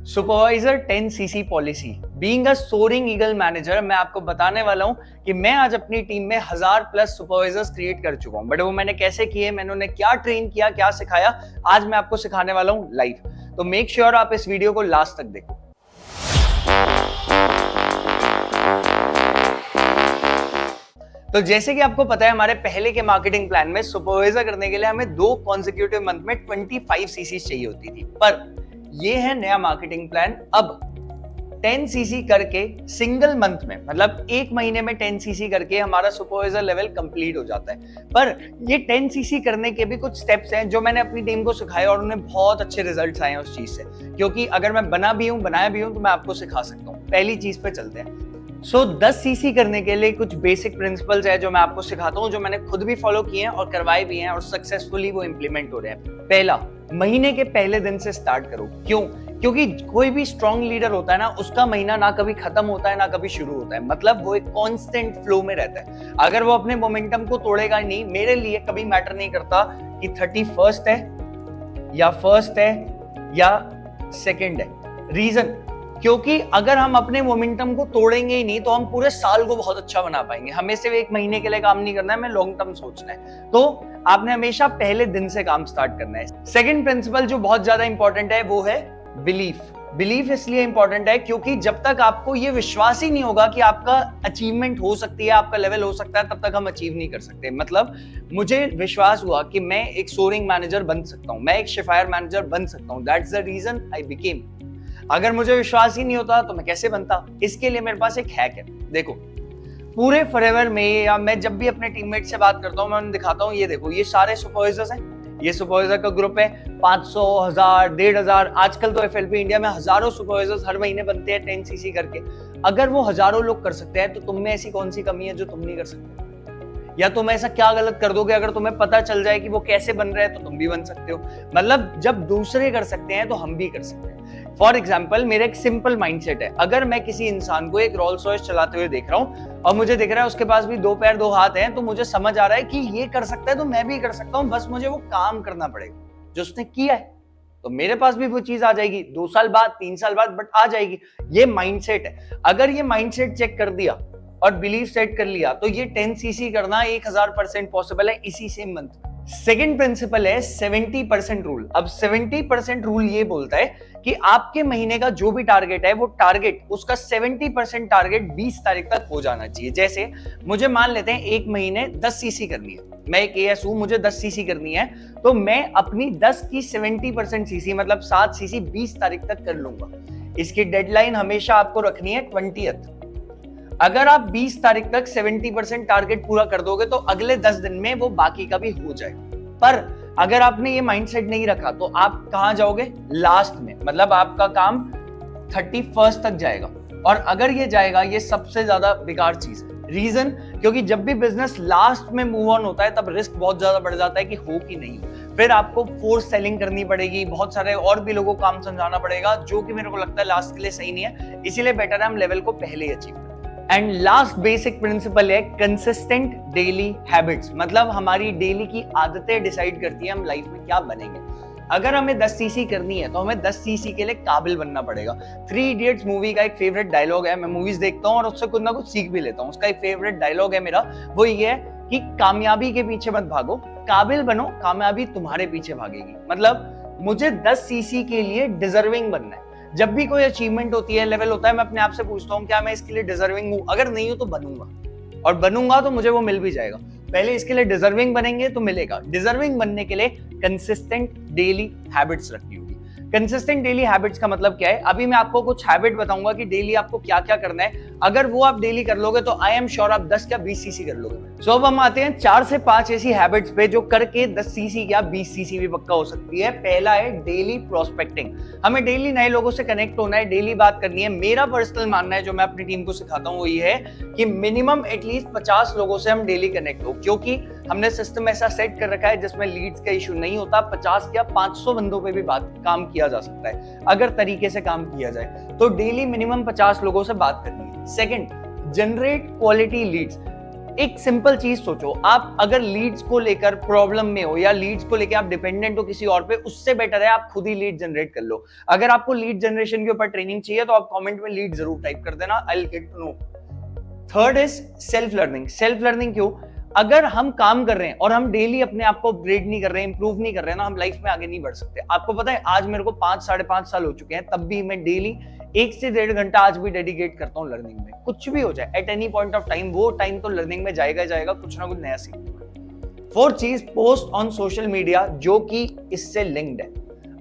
Supervisor 10cc policy. Being a soaring eagle manager, मैं आपको बताने वाला हूं कि मैं आज अपनी टीम में 1000+ सुपरवाइजर्स क्रिएट कर चुका हूं। बट वो मैंने कैसे किए, मैंने उन्हें क्या ट्रेन किया, क्या सिखाया, आज मैं आपको सिखाने वाला हूं लाइव। तो मेक श्योर आप इस वीडियो को लास्ट तक देखो। तो जैसे कि आपको पता है, हमारे पहले के मार्केटिंग प्लान में सुपरवाइजर करने के लिए हमें 2 कॉन्सेक्यूटिव मंथ में 25 सीसी चाहिए होती थी। पर ये है नया मार्केटिंग प्लान। अब 10 सीसी करके सिंगल मंथ में, मतलब एक महीने में 10 सीसी करके हमारा सुपरवाइजर लेवल कंप्लीट हो जाता है। पर ये 10 सीसी करने के भी कुछ स्टेप्स हैं जो मैंने अपनी टीम को सिखाए और उन्हें बहुत अच्छे रिजल्ट्स आए हैं उस चीज से। क्योंकि अगर मैं बनाया भी हूं तो मैं आपको सिखा सकता हूं। पहली चीज पे चलते हैं। 10 सीसी करने के लिए कुछ बेसिक प्रिंसिपल्स है जो मैं आपको सिखाता हूं, जो मैंने खुद भी फॉलो किए हैं और करवाए भी हैं और सक्सेसफुली वो इंप्लीमेंट हो रहे हैं। पहला, महीने के पहले दिन से स्टार्ट करो। क्यों? क्योंकि कोई भी स्ट्रॉन्ग लीडर होता है ना, उसका महीना ना कभी खत्म होता है ना कभी शुरू होता है। मतलब वो एक कांस्टेंट फ्लो में रहता है। अगर वो अपने मोमेंटम को तोड़ेगा नहीं, मेरे लिए कभी मैटर नहीं करता कि 31st है या 1st है या 2nd है। रीजन, क्योंकि अगर हम अपने मोमेंटम को तोड़ेंगे ही नहीं तो हम पूरे साल को बहुत अच्छा बना पाएंगे। हमें सिर्फ एक महीने के लिए काम नहीं करना है, हमें लॉन्ग टर्म सोचना है। तो आपने हमेशा पहले दिन से काम स्टार्ट करना है। सेकंड प्रिंसिपल जो बहुत ज्यादा इंपॉर्टेंट है वो है बिलीफ। बिलीफ इसलिए इंपॉर्टेंट है क्योंकि जब तक आपको ये विश्वास ही नहीं होगा कि आपका अचीवमेंट हो सकती है, आपका लेवल हो सकता है, तब तक हम अचीव नहीं कर सकते। मतलब मुझे विश्वास हुआ कि मैं एक सोरिंग मैनेजर बन सकता हूं, मैं एक शिफायर मैनेजर बन सकता हूं। That's the reason I became. अगर मुझे विश्वास ही नहीं होता तो मैं कैसे बनता? इसके लिए मेरे पास एक हैक है। देखो, पूरे फॉरएवर में या मैं जब भी अपने टीममेट से बात करता हूं, मैं उन्हें दिखाता हूं, ये देखो, ये सारे सुपरवाइजर्स हैं। ये सुपरवाइजर का ग्रुप है। 500, 1000, 1500, आजकल तो एफएलपी इंडिया में हजारों सुपरवाइजर्स हर महीने बनते हैं 10 सीसी करके। अगर वो हजारों लोग कर सकते हैं तो तुम में ऐसी कौन सी कमी है जो तुम नहीं कर सकते? या तुम ऐसा क्या गलत कर दोगे? अगर तुम्हें पता चल जाए कि वो कैसे बन रहे हैं तो तुम भी बन सकते हो। मतलब जब दूसरे कर सकते हैं तो हम भी कर सकते हैं। फॉर एग्जाम्पल, मेरा एक सिंपल माइंडसेट है। अगर मैं किसी इंसान को एक रोल्स रॉयस चलाते हुए देख रहा हूं और मुझे दिख रहा है उसके पास भी 2 पैर 2 हाथ हैं, तो मुझे समझ आ रहा है कि ये कर सकता है तो मैं भी कर सकता हूं। बस मुझे वो काम करना पड़ेगा जो उसने किया है, तो मेरे पास भी वो चीज आ जाएगी 2 साल बाद, 3 साल बाद, बट आ जाएगी। ये माइंडसेट है। अगर ये माइंडसेट चेक कर दिया और बिलीफ सेट कर लिया तो ये 10 सीसी करना 1000% पॉसिबल है इसी सेम मंथ। सेकेंड प्रिंसिपल है 70% रूल। अब 70% रूल ये बोलता है कि आपके महीने का जो भी टारगेट है, वो टारगेट, उसका 70% टारगेट 20 तारीख तक हो जाना चाहिए। जैसे मुझे मान लेते हैं एक महीने 10 सीसी करनी है, मैं एक एएस हूं, मुझे 10 सीसी करनी है, तो मैं अपनी 10 की 70% सीसी, मतलब 7 सीसी 20 तारीख तक कर लूंगा। इसकी डेडलाइन हमेशा आपको रखनी है 20th। अगर आप 20 तारीख तक 70% टारगेट पूरा कर दोगे तो अगले 10 दिन में वो बाकी का भी हो जाएगा। पर अगर आपने ये माइंडसेट नहीं रखा तो आप कहां जाओगे? लास्ट में। मतलब आपका काम 31st तक जाएगा। और अगर ये जाएगा, ये सबसे ज्यादा बेकार चीज है। रीजन, क्योंकि जब भी बिजनेस लास्ट में मूव ऑन होता है तब रिस्क बहुत ज्यादा बढ़ जाता है कि हो कि नहीं। फिर आपको फोर्स सेलिंग करनी पड़ेगी, बहुत सारे और भी लोगों को काम समझाना पड़ेगा, जो कि मेरे को लगता है लास्ट के लिए सही नहीं है। इसीलिए बेटर है हम लेवल को पहले ही अचीव करें। एंड लास्ट बेसिक प्रिंसिपल है कंसिस्टेंट डेली हैबिट्स। मतलब हमारी डेली की आदतें डिसाइड करती है हम लाइफ में क्या बनेंगे। अगर हमें 10 सीसी करनी है तो हमें 10 सीसी के लिए काबिल बनना पड़ेगा। 3 इडियट्स मूवी का एक फेवरेट डायलॉग है, मैं मूवीज देखता हूँ और उससे कुछ ना कुछ सीख भी लेता हूँ। उसका एक फेवरेट डायलॉग है मेरा, वो ये है कि कामयाबी के पीछे मत भागो, काबिल बनो, कामयाबी तुम्हारे पीछे भागेगी। मतलब मुझे 10 सीसी के लिए डिजर्विंग बनना है। जब भी कोई अचीवमेंट होती है, लेवल होता है, मैं अपने आप से पूछता हूँ क्या मैं इसके लिए डिजर्विंग हूँ? अगर नहीं हूं तो बनूंगा, और बनूंगा तो मुझे वो मिल भी जाएगा। पहले इसके लिए डिजर्विंग बनेंगे तो मिलेगा। डिजर्विंग बनने के लिए कंसिस्टेंट डेली हैबिट्स रखनी होगी। कंसिस्टेंट डेली हैबिट्स का मतलब क्या है? अभी मैं आपको कुछ हैबिट बताऊंगा कि डेली आपको क्या क्या करना है। अगर वो आप डेली कर लोगे तो आई एम श्योर आप 10 या 20 सीसी कर लोगे। सो अब हम आते हैं 4 से 5 ऐसी हैबिट्स पे जो करके 10 सीसी या 20 सीसी भी पक्का हो सकती है। पहला है डेली प्रोस्पेक्टिंग। हमें डेली नए लोगों से कनेक्ट होना है, डेली बात करनी है। मेरा पर्सनल मानना है, जो मैं अपनी टीम को सिखाता हूँ, वो ये है कि मिनिमम एटलीस्ट 50 लोगों से हम डेली कनेक्ट हो। क्योंकि हमने सिस्टम ऐसा सेट कर रखा है जिसमें लीड्स का इशू नहीं होता। 50 या 500 बंदों पे भी काम किया जा सकता है अगर तरीके से काम किया जाए। तो डेली मिनिमम 50 लोगों से बात करनी है। Second, generate quality Leeds. एक सिंपल चीज सोचो, आप अगर लीड्स को लेकर प्रॉब्लम में हो या लीड्स को लेकर आप डिपेंडेंट हो किसी और पे, उससे बेटर है आप खुद ही लीड जनरेट कर लो। अगर आपको लीड जनरेशन के ऊपर ट्रेनिंग चाहिए तो आप कमेंट में लीड जरूर टाइप कर देना, I will get to know. Third is self learning. Self learning क्यों? अगर हम काम कर रहे हैं और हम डेली अपने आप को अपग्रेड नहीं कर रहे हैं, इंप्रूव नहीं कर रहे हैं ना, हम लाइफ में आगे नहीं बढ़ सकते। आपको पता है आज मेरे को 5-5.5 साल हो चुके हैं, तब भी मैं डेली 1 से 1.5 घंटा आज भी डेडिकेट करता हूँ लर्निंग में। कुछ भी हो जाए at any point of time, वो टाइम तो लर्निंग में जाएगा ही जाएगा, कुछ ना कुछ नया सीखने में। फोर्थ चीज, पोस्ट ऑन सोशल मीडिया, जो कि इससे लिंक्ड है।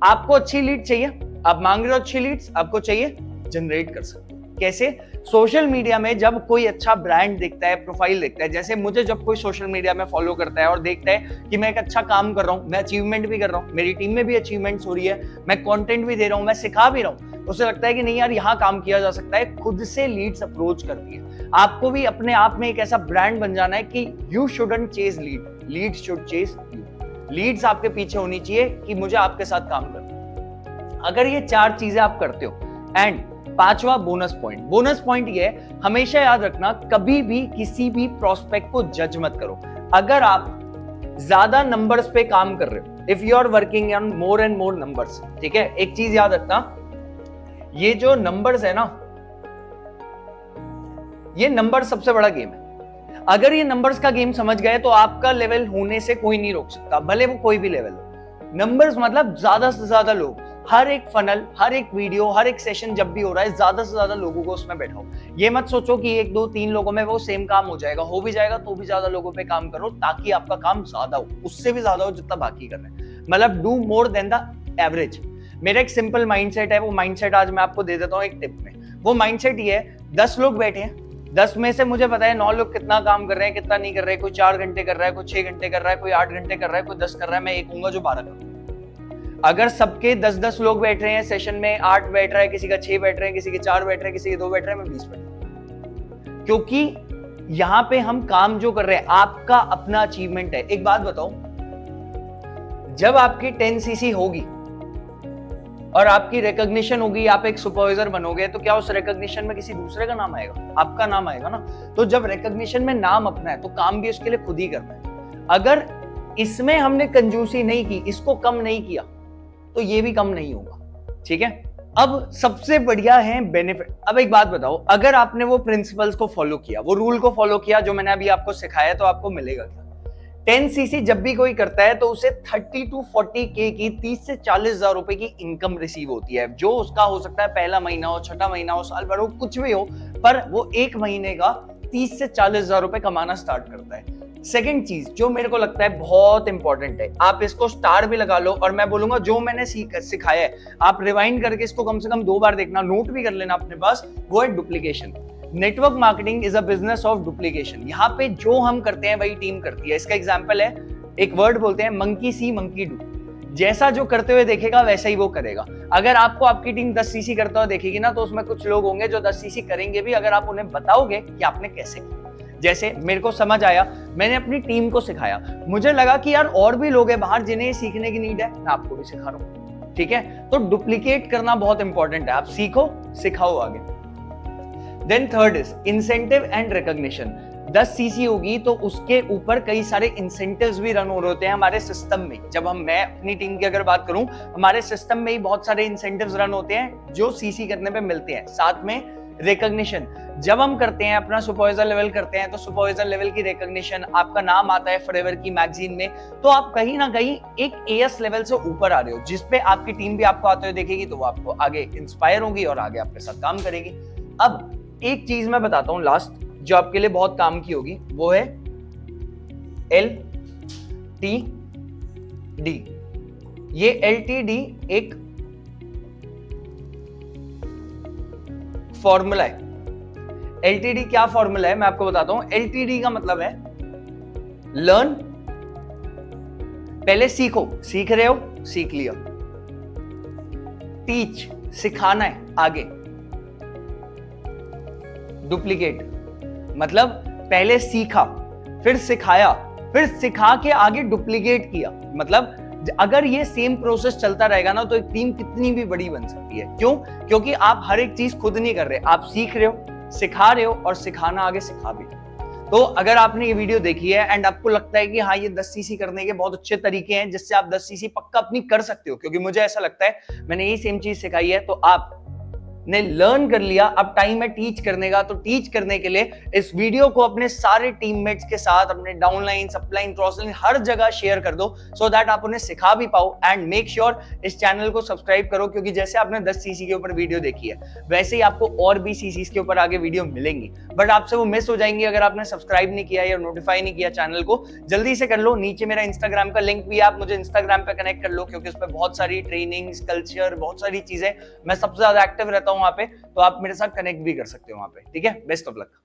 आपको अच्छी लीड चाहिए, आप मांग रहे हो अच्छी लीड्स, आपको चाहिए, जनरेट कर सकते हो। कैसे? सोशल मीडिया में जब कोई अच्छा ब्रांड देखता है, प्रोफाइल देखता है, जैसे मुझे जब कोई सोशल मीडिया में फॉलो करता है और देखता है कि मैं एक अच्छा काम कर रहा हूँ, मैं अचीवमेंट भी कर रहा हूँ, मेरी टीम में भी अचीवमेंट्स हो रही है, मैं कंटेंट भी दे रहा हूँ, मैं सिखा भी रहा हूँ, उसे लगता है कि नहीं यार यहाँ काम किया जा सकता है, खुद से लीड्स अप्रोच करती है। आपको भी अपने आप में एक ऐसा ब्रांड बन जाना है कि you shouldn't chase lead, lead should chase you. Leads आपके पीछे होनी चाहिए कि मुझे आपके साथ काम करना। अगर ये 4 चीजें आप करते हो, एंड 5वां बोनस पॉइंट। बोनस पॉइंट ये है, हमेशा याद रखना, कभी भी किसी भी प्रोस्पेक्ट को जज मत करो। अगर आप ज्यादा नंबर्स पे काम कर रहे हो, if you are working on more and more numbers, ठीक है, एक चीज याद रखना, ये जो नंबर्स है ना, ये नंबर सबसे बड़ा गेम है। अगर ये नंबर्स का गेम समझ गए तो आपका लेवल होने से कोई नहीं रोक सकता, भले वो कोई भी लेवल हो। नंबर्स मतलब ज्यादा से ज्यादा लोग, हर एक फनल, हर एक वीडियो, हर एक सेशन जब भी हो रहा है, ज्यादा से ज्यादा लोगों को उसमें बैठाओ। ये मत सोचो कि 1, 2, 3 लोगों में वो सेम काम हो जाएगा, हो भी जाएगा तो भी ज्यादा लोगों पे काम करो, ताकि आपका काम ज्यादा हो, उससे भी ज्यादा हो जितना बाकी कर रहे हैं। मतलब do more than the average. मेरा एक सिंपल माइंडसेट है, वो माइंडसेट आज मैं आपको दे देता हूँ एक टिप में। वो माइंडसेट ये है, 10 लोग बैठे हैं, 10 में से मुझे पता है 9 लोग कितना काम कर रहे हैं, कितना नहीं कर रहे हैं। कोई 4 घंटे कर रहा है, कोई 6 घंटे कर रहा है, कोई 8 घंटे कर रहा है, कोई 10 कर रहा है, मैं एक हूंगा जो 12 करूंगा। अगर सबके 10-10 लोग बैठ रहे हैं सेशन में, 8 बैठ रहा है, किसी का 6 बैठ रहे हैं, किसी के 4 बैठ रहे हैं, किसी के 2 बैठ रहे हैं, मैं 20 बैठ रहा हूं। क्योंकि यहां पे हम काम जो कर रहे हैं, आपका अपना अचीवमेंट है। एक बात बताओ, जब आपकी 10 सीसी होगी और आपकी रिकॉग्निशन होगी, आप एक सुपरवाइजर बनोगे, तो क्या उस रिकॉग्निशन में किसी दूसरे का नाम आएगा? आपका नाम आएगा ना। तो जब रिकॉग्निशन में नाम अपना है तो काम भी उसके लिए खुद ही करना है। अगर इसमें हमने कंजूसी नहीं की, इसको कम नहीं किया, तो ये भी कम नहीं होगा। ठीक है, अब सबसे बढ़िया है बेनिफिट। अब एक बात बताओ, अगर आपने वो प्रिंसिपल्स को फॉलो किया, वो रूल को फॉलो किया जो मैंने अभी आपको सिखाया, तो आपको मिलेगा क्या? 10 सीसी जब भी कोई करता है तो उसे 30 to 40 के की, 30 से 40 हजार रुपए की इनकम रिसीव होती है, जो उसका हो सकता है पहला महीना हो, छठा महीना हो, साल भर हो, कुछ भी हो, पर वो 1 महीने का 30 से 40 हजार रुपए कमाना स्टार्ट करता है। सेकेंड चीज जो मेरे को लगता है बहुत इंपॉर्टेंट है, आप इसको स्टार भी लगा लो, और मैं बोलूंगा जो मैंने सिखाया है आप रिवाइंड करके इसको कम से कम 2 बार देखना, नोट भी कर लेना अपने पास, वो है duplication. Network marketing is a business of duplication. यहाँ पे जो हम करते हैं वही टीम करती है। इसका एग्जांपल है, एक वर्ड बोलते हैं, मंकी सी मंकी डू। जैसा जो करते हुए देखेगा वैसा ही वो करेगा। अगर आपको आपकी टीम 10 सीसी करता हुआ देखेगी ना, तो उसमें कुछ लोग होंगे जो 10 सीसी करेंगे भी, अगर आप उन्हें बताओगे कि आपने कैसे किया। जैसे मेरे को समझ आया, मैंने अपनी टीम को सिखाया, मुझे लगा कि यार और भी लोग हैं बाहर जिन्हें सीखने की नीड है, मैं आपको भी सिखा रहा हूं। ठीक है, तो डुप्लीकेट करना बहुत इंपॉर्टेंट है। आप सीखो, सिखाओ आगे। Then third is incentive and recognition. 10 CC होगी तो उसके ऊपर कई सारे इंसेंटिव्स भी रन हो रहे होते हैं हमारे सिस्टम में। जब मैं अपनी टीम की अगर बात करूं, हमारे सिस्टम में ही बहुत सारे इंसेंटिव्स रन होते हैं जो सीसी करने पे मिलते हैं। साथ में रिकॉग्निशन, जब हम करते हैं अपना सुपरवाइजर लेवल करते हैं, तो सुपरवाइजर लेवल की रिकॉग्निशन, आपका नाम आता है फॉरएवर की मैगजीन में, तो आप कहीं ना कहीं एक एएस लेवल से ऊपर आ रहे हो, जिसपे आपकी टीम भी आपको आते हुए देखेगी, तो वो आपको आगे इंस्पायर होगी और आगे आपके साथ काम करेगी। अब एक चीज मैं बताता हूं लास्ट, जो आपके लिए बहुत काम की होगी, वो है LTD। ये LTD एक फॉर्मूला है। LTD क्या फॉर्मूला है मैं आपको बताता हूं। LTD का मतलब है लर्न, पहले सीखो, सीख रहे हो, सीख लिया। टीच, सिखाना है आगे। डुप्लीकेट मतलब पहले सीखा, फिर सिखाया, फिर सिखा के आगे डुप्लीकेट किया। मतलब अगर ये सेम प्रोसेस चलता रहेगा ना, तो एक टीम कितनी भी बड़ी बन सकती है। क्यों? क्योंकि आप हर एक चीज खुद नहीं कर रहे, आप सीख रहे हो, सिखा रहे हो और सिखाना आगे सिखा भी। तो अगर आपने ये वीडियो देखी है एंड आपको लगता है कि हाँ ये 10 सीसी करने के बहुत अच्छे तरीके हैं जिससे आप 10 सीसी पक्का अपनी कर सकते हो, क्योंकि मुझे ऐसा लगता है मैंने यही सेम चीज सिखाई है, तो आप ने लर्न कर लिया, अब टाइम है टीच करने का। तो टीच करने के लिए इस वीडियो को अपने सारे टीममेट्स के साथ, अपने डाउनलाइन, अपलाइन, क्रॉसलाइन हर जगह शेयर कर दो, सो दैट आप उन्हें सिखा भी पाओ। एंड मेक श्योर इस चैनल को सब्सक्राइब करो, क्योंकि जैसे आपने 10 सीसी के ऊपर वीडियो देखी है वैसे ही आपको और भी सीसीज के ऊपर आगे वीडियो मिलेंगी, बट आपसे वो मिस हो जाएंगी अगर आपने सब्सक्राइब नहीं किया या नोटिफाई नहीं किया चैनल को। जल्दी से कर लो, नीचे मेरा इंस्टाग्राम का लिंक भी है, आप मुझे इंस्टाग्राम पे कनेक्ट कर लो, क्योंकि उस पर बहुत सारी ट्रेनिंग्स, कल्चर, बहुत सारी चीजें, मैं सबसे ज्यादा एक्टिव रहता हूँ वहां पे, तो आप मेरे साथ कनेक्ट भी कर सकते हो वहां पे। ठीक है, बेस्ट ऑफ लक।